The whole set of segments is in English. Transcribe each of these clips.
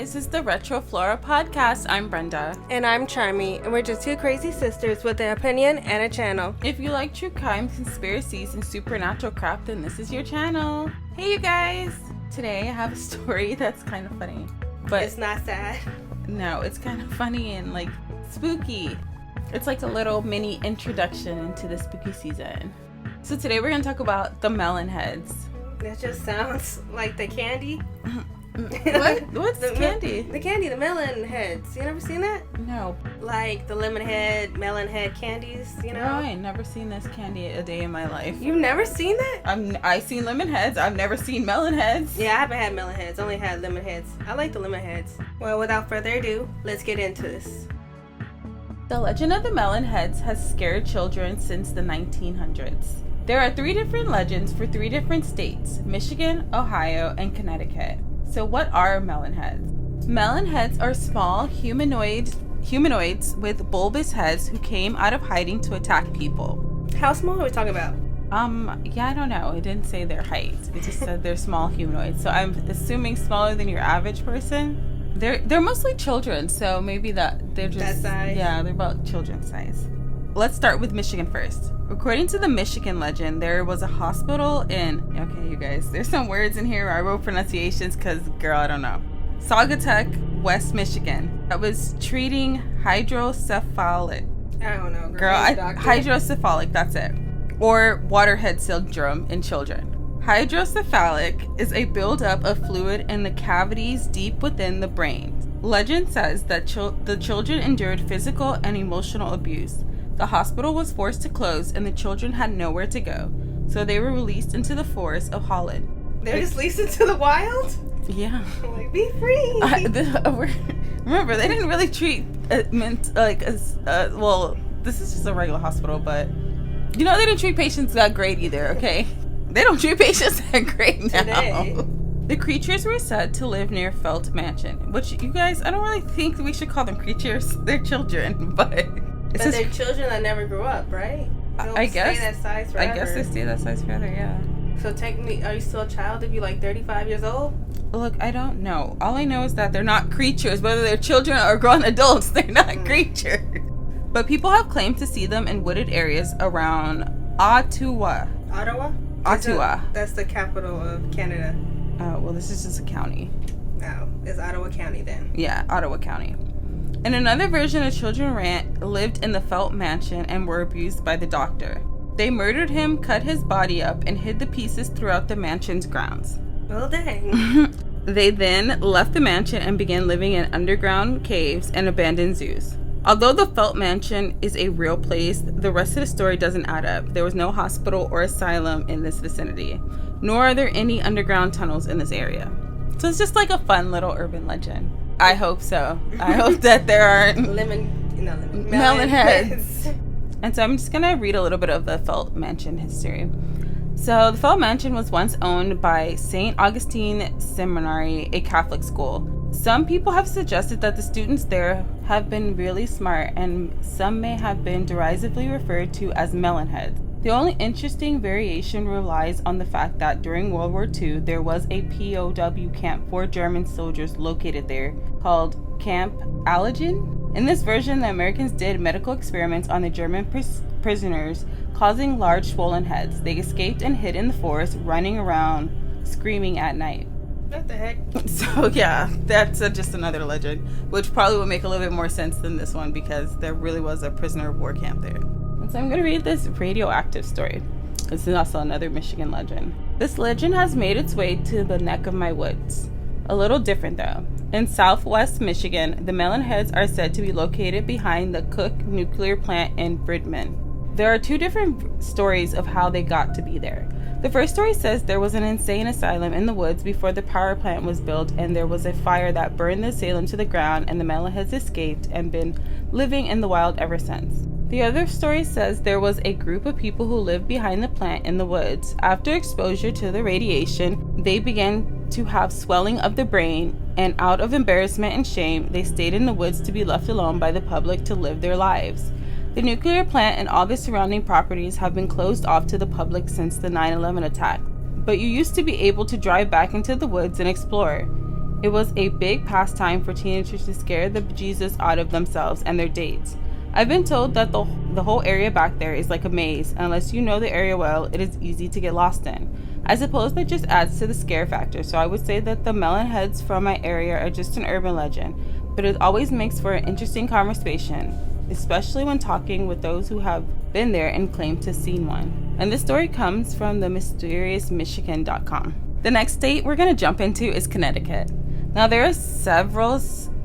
guys, it's the Retro Flora podcast. I'm Brenda. And I'm Charmy, and we're just two crazy sisters with an opinion and a channel. If you like true crime, conspiracies, and supernatural crap, then this is your channel. Hey you guys! Today I have a story that's kind of funny. But it's not sad. No, it's kind of funny and like spooky. It's like a little mini introduction into the spooky season. So today we're going to talk about the Melonheads. That just sounds like the candy. What's the candy? The candy, the Melonheads. You never seen that? No. Like the lemon head, melon head candies, you know? No, I ain't never seen this candy a day in my life. You've never seen that? I've seen lemon heads. I've never seen melon heads. Yeah, I haven't had melon heads. Only had lemon heads. I like the lemon heads. Well, without further ado, let's get into this. The legend of the Melonheads has scared children since the 1900s. There are 3 different legends for 3 different states: Michigan, Ohio, and Connecticut. So what are Melonheads? Melonheads are small humanoids with bulbous heads who came out of hiding to attack people. How small are we talking about? Yeah, I don't know. It didn't say their height. It just said they're small humanoids. So I'm assuming smaller than your average person. They're mostly children, so maybe they're just that size. Yeah, they're about children's size. Let's start with Michigan first. According to the Michigan legend, there was a hospital in... Okay, you guys, there's some words in here where I wrote pronunciations because, girl, I don't know. Saugatuck, West Michigan, that was treating hydrocephalic. I don't know, girl. Hydrocephalic, that's it. Or waterhead syndrome in children. Hydrocephalic is a buildup of fluid in the cavities deep within the brain. Legend says that the children endured physical and emotional abuse. The hospital was forced to close and the children had nowhere to go, so they were released into the forests of Holland. They're just released into the wild? Yeah. Like, be free. Remember, they didn't really treat well, this is just a regular hospital, but you know, they didn't treat patients that great either, okay? They don't treat patients that great now. Today. The creatures were said to live near Felt Mansion, which, you guys, I don't really think we should call them creatures. They're children, but they're children that never grew up, right? I guess. Stay that size forever. I guess they stay that size forever, yeah. So technically, are you still a child if you're like 35 years old? Look, I don't know. All I know is that they're not creatures. Whether they're children or grown adults, they're not creatures. But people have claimed to see them in wooded areas around Ottawa. Ottawa? Ottawa. That's the capital of Canada. Oh, well, this is just a county. Oh, it's Ottawa County then. Yeah, Ottawa County. In another version, a children lived in the Felt Mansion and were abused by the doctor. They murdered him, cut his body up, and hid the pieces throughout the mansion's grounds. Well, dang. They then left the mansion and began living in underground caves and abandoned zoos. Although the Felt Mansion is a real place, the rest of the story doesn't add up. There was no hospital or asylum in this vicinity, nor are there any underground tunnels in this area. So it's just like a fun little urban legend. I hope so. I hope that there are melon heads. And so I'm just going to read a little bit of the Felt Mansion history. So the Felt Mansion was once owned by St. Augustine Seminary, a Catholic school. Some people have suggested that the students there have been really smart, and some may have been derisively referred to as Melonheads. The only interesting variation relies on the fact that during World War II, there was a POW camp for German soldiers located there called Camp Allegan. In this version, the Americans did medical experiments on the German prisoners, causing large swollen heads. They escaped and hid in the forest, running around, screaming at night. What the heck? So yeah, that's just another legend, which probably would make a little bit more sense than this one because there really was a prisoner of war camp there. And so I'm going to read this radioactive story. This is also another Michigan legend. This legend has made its way to the neck of my woods. A little different though. In southwest Michigan, the Melonheads are said to be located behind the Cook nuclear plant in Bridgman. There are 2 different stories of how they got to be there. The first story says there was an insane asylum in the woods before the power plant was built, and there was a fire that burned the asylum to the ground, and the Melonheads escaped and been living in the wild ever since. The other story says there was a group of people who lived behind the plant in the woods. After exposure to the radiation, they began to have swelling of the brain, and out of embarrassment and shame, they stayed in the woods to be left alone by the public to live their lives. The nuclear plant and all the surrounding properties have been closed off to the public since the 9/11 attack, but you used to be able to drive back into the woods and explore. It was a big pastime for teenagers to scare the bejesus out of themselves and their dates. I've been told that the whole area back there is like a maze. Unless you know the area well, it is easy to get lost in. I suppose that just adds to the scare factor, so I would say that the Melonheads from my area are just an urban legend, but it always makes for an interesting conversation, especially when talking with those who have been there and claim to have seen one. And this story comes from the mysteriousmichigan.com. The next state we're going to jump into is Connecticut. Now, there are several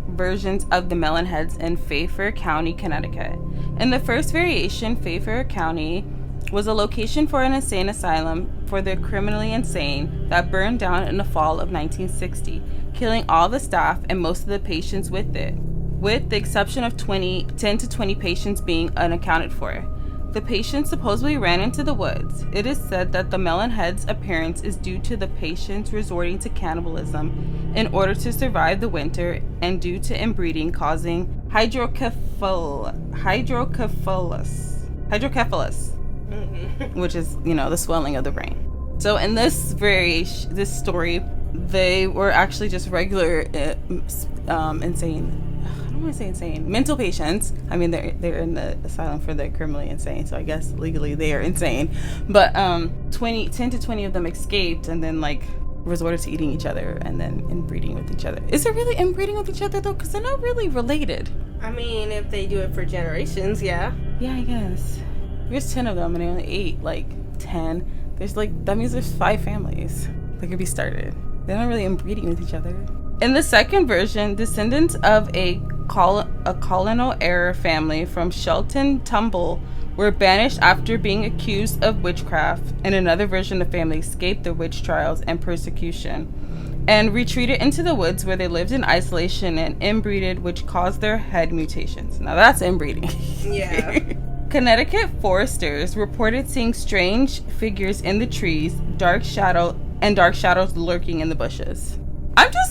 versions of the Melonheads in Fairfield County, Connecticut. In the first variation, Fairfield County was a location for an insane asylum for the criminally insane that burned down in the fall of 1960, killing all the staff and most of the patients with it, with the exception of 10 to 20 patients being unaccounted for. The patients supposedly ran into the woods. It is said that the Melonheads' appearance is due to the patients resorting to cannibalism in order to survive the winter and due to inbreeding causing hydrocephalus, which is, the swelling of the brain. So in this story, they were actually just regular insane. I don't want to say insane. Mental patients. I mean, they're in the asylum for the criminally insane, so I guess legally they are insane. But 10 to 20 of them escaped and then resorted to eating each other and then inbreeding with each other. Is it really inbreeding with each other though? Because they're not really related. I mean, if they do it for generations, yeah. Yeah, I guess. There's 10 of them and they only ate 10. There's that means there's 5 families that could be started. They're not really inbreeding with each other. In the second version, descendants of a colonial era family from Shelton Tumble were banished after being accused of witchcraft. In another version, the family escaped the witch trials and persecution and retreated into the woods where they lived in isolation and inbreeded, which caused their head mutations. Now that's inbreeding. Yeah. Connecticut foresters reported seeing strange figures in the trees, dark shadows lurking in the bushes.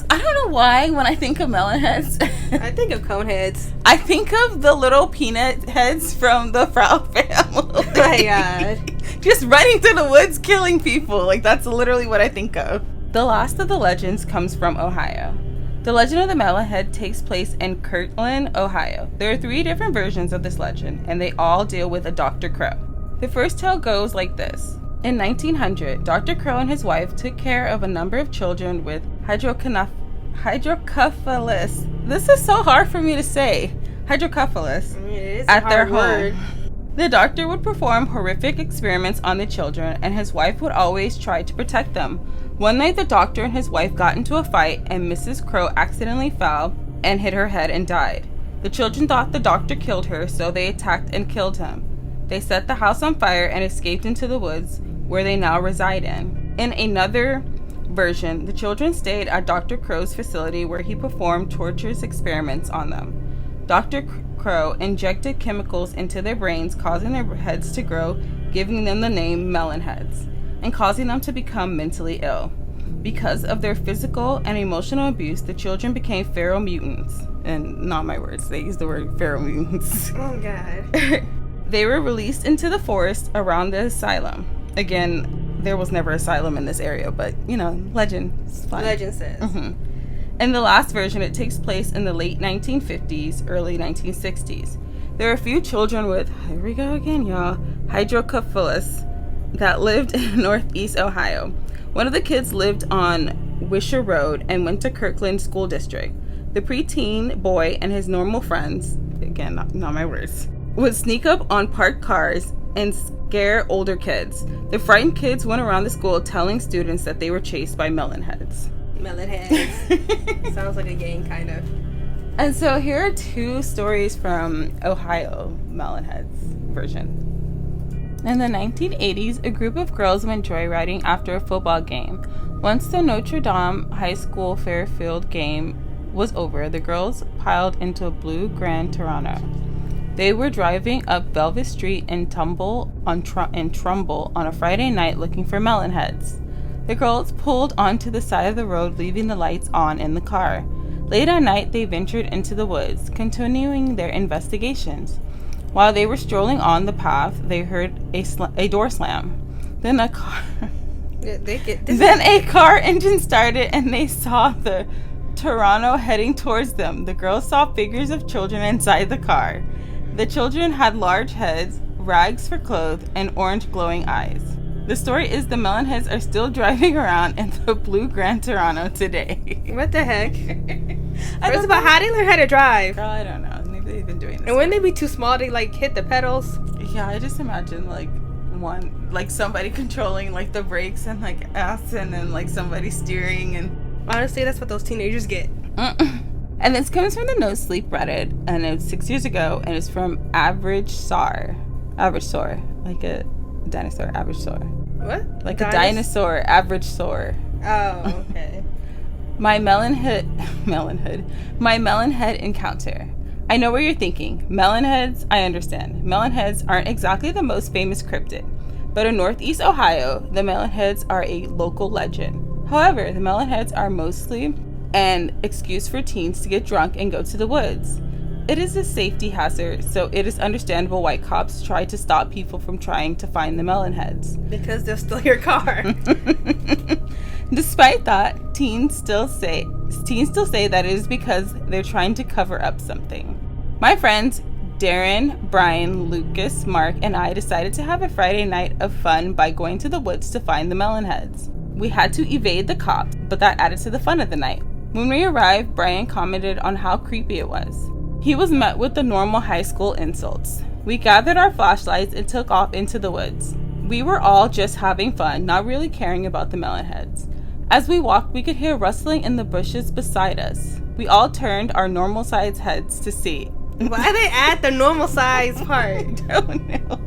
I don't know why when I think of Melonheads. I think of Coneheads. I think of the little peanut heads from the Proud Family. Oh my god. Just running through the woods killing people. That's literally what I think of. The last of the legends comes from Ohio. The legend of the Melonhead takes place in Kirtland, Ohio. There are 3 different versions of this legend, and they all deal with a Dr. Crow. The first tale goes like this. In 1900, Dr. Crow and his wife took care of a number of children with hydrocephalus. This is so hard for me to say. Hydrocephalus. I mean, it is at their word. home. The doctor would perform horrific experiments on the children, and his wife would always try to protect them. One night, the doctor and his wife got into a fight, and Mrs. Crow accidentally fell and hit her head and died. The children thought the doctor killed her, so they attacked and killed him. They set the house on fire and escaped into the woods, where they now reside in. In another version, the children stayed at Dr. Crow's facility where he performed torturous experiments on them. Dr. Crow injected chemicals into their brains, causing their heads to grow, giving them the name Melonheads, and causing them to become mentally ill. Because of their physical and emotional abuse, the children became feral mutants. And not my words, they used the word feral mutants. Oh god. They were released into the forest around the asylum. Again, there was never asylum in this area, but legend. Legend says. Mm-hmm. In the last version, it takes place in the late 1950s, early 1960s. There are a few children with, here we go again, y'all, hydrocephalus that lived in northeast Ohio. One of the kids lived on Wisher Road and went to Kirkland School District. The preteen boy and his normal friends, again, not my words, would sneak up on parked cars and scare older kids. The frightened kids went around the school telling students that they were chased by Melonheads. Melonheads. Sounds like a gang, kind of. And so here are 2 stories from Ohio Melonheads version. In the 1980s, a group of girls went joyriding after a football game. Once the Notre Dame High School Fairfield game was over, the girls piled into a blue Grand Toronto. They were driving up Velvet Street in Trumbull on a Friday night looking for Melonheads. The girls pulled onto the side of the road, leaving the lights on in the car. Late at night, they ventured into the woods, continuing their investigations. While they were strolling on the path, they heard a door slam. Then a car engine started, and they saw the Toronto heading towards them. The girls saw figures of children inside the car. The children had large heads, rags for clothes, and orange glowing eyes. The story is the Melonheads are still driving around in the blue Grand Toronto today. What the heck? First of all, how do they learn how to drive? Girl, I don't know. Maybe they've been doing this. And wouldn't they be too small to like hit the pedals? Yeah, I just imagine like somebody controlling like the brakes and like us, and then like somebody steering. And honestly, that's what those teenagers get. And this comes from the No Sleep Reddit, and it's 6 years ago, and it's from Average Soar, like a dinosaur, average soar. What? Like a dinosaur, average soar. Oh, okay. My melonhead encounter. I know what you're thinking. Melonheads, I understand. Melonheads aren't exactly the most famous cryptid, but in Northeast Ohio, the Melonheads are a local legend. However, the Melonheads are mostly an excuse for teens to get drunk and go to the woods. It is a safety hazard, so it is understandable why cops try to stop people from trying to find the Melonheads. Because they'll steal your car. Despite that, teens still say that it is because they're trying to cover up something. My friends Darren, Brian, Lucas, Mark, and I decided to have a Friday night of fun by going to the woods to find the Melonheads. We had to evade the cops, but that added to the fun of the night. When we arrived, Brian commented on how creepy it was. He was met with the normal high school insults. We gathered our flashlights and took off into the woods. We were all just having fun, not really caring about the Melonheads. As we walked, we could hear rustling in the bushes beside us. We all turned our normal sized heads to see. Why they add the normal size part? I don't know.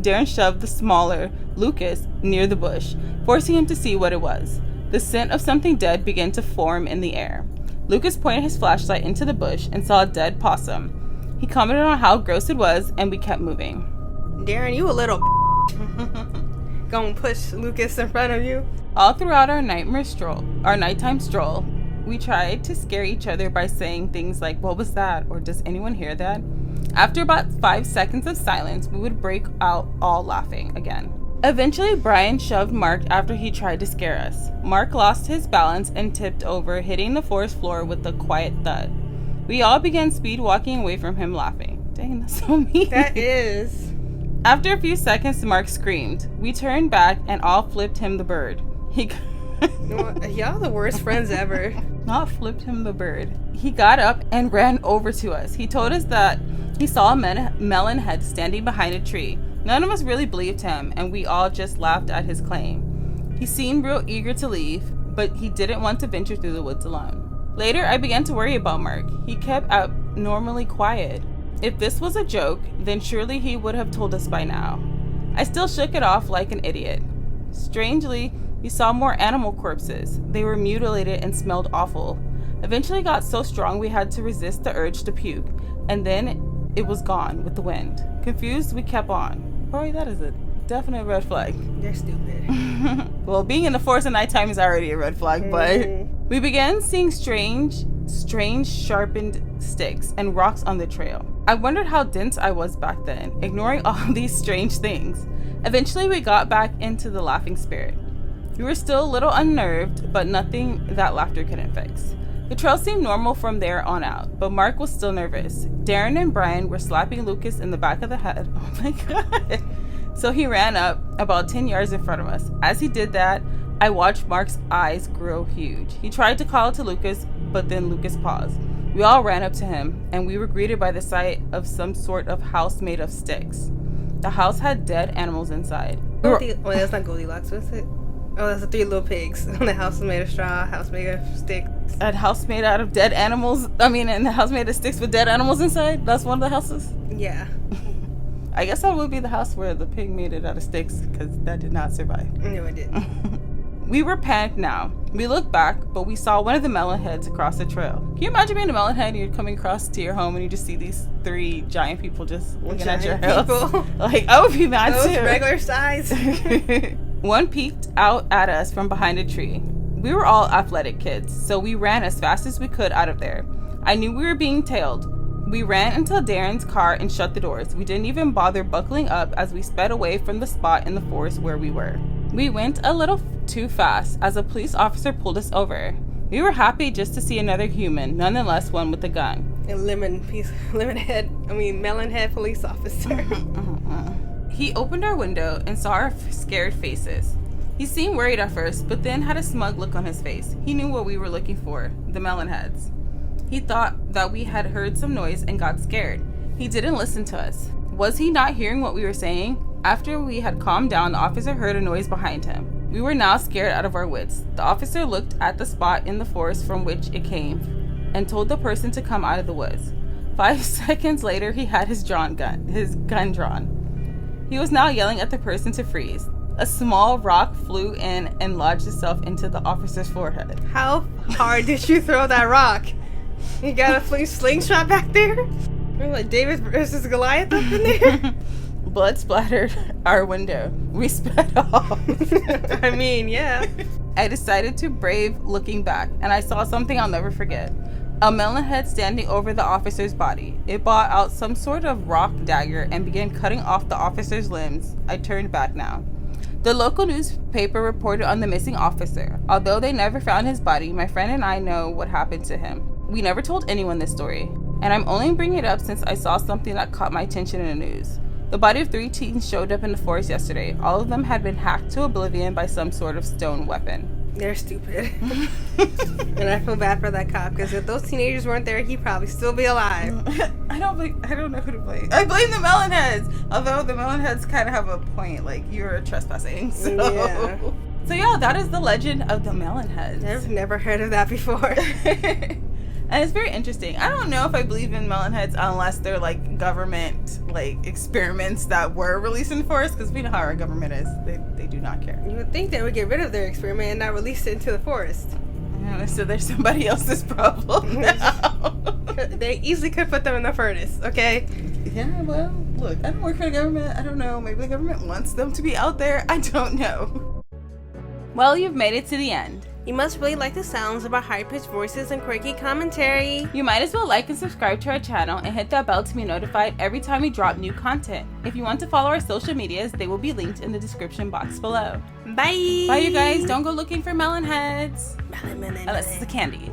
Darren shoved the smaller Lucas near the bush, forcing him to see what it was. The scent of something dead began to form in the air. Lucas pointed his flashlight into the bush and saw a dead possum. He commented on how gross it was, and we kept moving. Darren, you a little gonna push Lucas in front of you. All throughout our nighttime stroll, we tried to scare each other by saying things like, "What was that?" or "Does anyone hear that?" After about 5 seconds of silence, we would break out all laughing again. Eventually, Brian shoved Mark after he tried to scare us. Mark lost his balance and tipped over, hitting the forest floor with a quiet thud. We all began speed walking away from him, laughing. Dang, that's so mean. That is. After a few seconds, Mark screamed. We turned back and all flipped him the bird. Y'all the worst friends ever. Not flipped him the bird. He got up and ran over to us. He told us that he saw a Melonhead standing behind a tree. None of us really believed him, and we all just laughed at his claim. He seemed real eager to leave, but he didn't want to venture through the woods alone. Later, I began to worry about Mark. He kept abnormally quiet. If this was a joke, then surely he would have told us by now. I still shook it off like an idiot. Strangely, we saw more animal corpses. They were mutilated and smelled awful. Eventually got so strong we had to resist the urge to puke, and then it was gone with the wind. Confused, we kept on. Boy, that is a definite red flag. They're stupid. Well, being in the forest at nighttime is already a red flag, but we began seeing strange sharpened sticks and rocks on the trail. I wondered how dense I was back then, ignoring all these strange things. Eventually, we got back into the laughing spirit. We were still a little unnerved, but nothing that laughter couldn't fix. The trail seemed normal from there on out, but Mark was still nervous. Darren and Brian were slapping Lucas in the back of the head. Oh my god. So he ran up about 10 yards in front of us. As he did that, I watched Mark's eyes grow huge. He tried to call to Lucas, but then Lucas paused. We all ran up to him, and we were greeted by the sight of some sort of house made of sticks. The house had dead animals inside. That's not Goldilocks, was it? Oh, that's the Three Little Pigs. The house made of straw, house made of sticks. A house made out of dead animals? And the house made of sticks with dead animals inside? That's one of the houses? Yeah. I guess that would be the house where the pig made it out of sticks, because that did not survive. No, it didn't. We were panicked now. We looked back, but we saw one of the Melonheads across the trail. Can you imagine being a Melonhead and you're coming across to your home and you just see these 3 giant people just looking at your house? Like, I would be mad too. Regular size. One peeked out at us from behind a tree. We were all athletic kids, so we ran as fast as we could out of there. I knew we were being tailed. We ran until Darren's car and shut the doors. We didn't even bother buckling up as we sped away from the spot in the forest where we were. We went a little too fast as a police officer pulled us over. We were happy just to see another human, nonetheless one with a gun. A melonhead police officer. He opened our window and saw our scared faces. He seemed worried at first, but then had a smug look on his face. He knew what we were looking for, the Melonheads. He thought that we had heard some noise and got scared. He didn't listen to us. Was he not hearing what we were saying? After we had calmed down, the officer heard a noise behind him. We were now scared out of our wits. The officer looked at the spot in the forest from which it came and told the person to come out of the woods. 5 seconds later, he had his gun drawn. He was now yelling at the person to freeze. A small rock flew in and lodged itself into the officer's forehead. How hard did you throw that rock? You got a slingshot back there? Like David versus Goliath up in there? Blood splattered our window. We sped off. I mean, yeah. I decided to brave looking back, and I saw something I'll never forget. A melonhead standing over the officer's body. It brought out some sort of rock dagger and began cutting off the officer's limbs. I turned back now. The local newspaper reported on the missing officer. Although they never found his body, my friend and I know what happened to him. We never told anyone this story, and I'm only bringing it up since I saw something that caught my attention in the news. The body of 3 teens showed up in the forest yesterday. All of them had been hacked to oblivion by some sort of stone weapon. They're stupid. And I feel bad for that cop, because if those teenagers weren't there, he'd probably still be alive. I don't know who to blame. I blame the Melonheads, although the Melonheads kind of have a point, like you're trespassing. So yeah. So yeah, that is the legend of the Melonheads. I've never heard of that before. And it's very interesting. I don't know if I believe in Melonheads unless they're like government experiments that were released in the forest, because we know how our government is. They do not care. You would think they would get rid of their experiment and not release it into the forest. Yeah, so there's somebody else's problem now. They easily could put them in the furnace, okay? Yeah, well, look, I don't work for the government. I don't know. Maybe the government wants them to be out there. I don't know. Well, you've made it to the end. You must really like the sounds of our high-pitched voices and quirky commentary. You might as well like and subscribe to our channel and hit that bell to be notified every time we drop new content. If you want to follow our social medias, they will be linked in the description box below. Bye! Bye, you guys. Don't go looking for Melonheads. Melon. Unless it's a candy.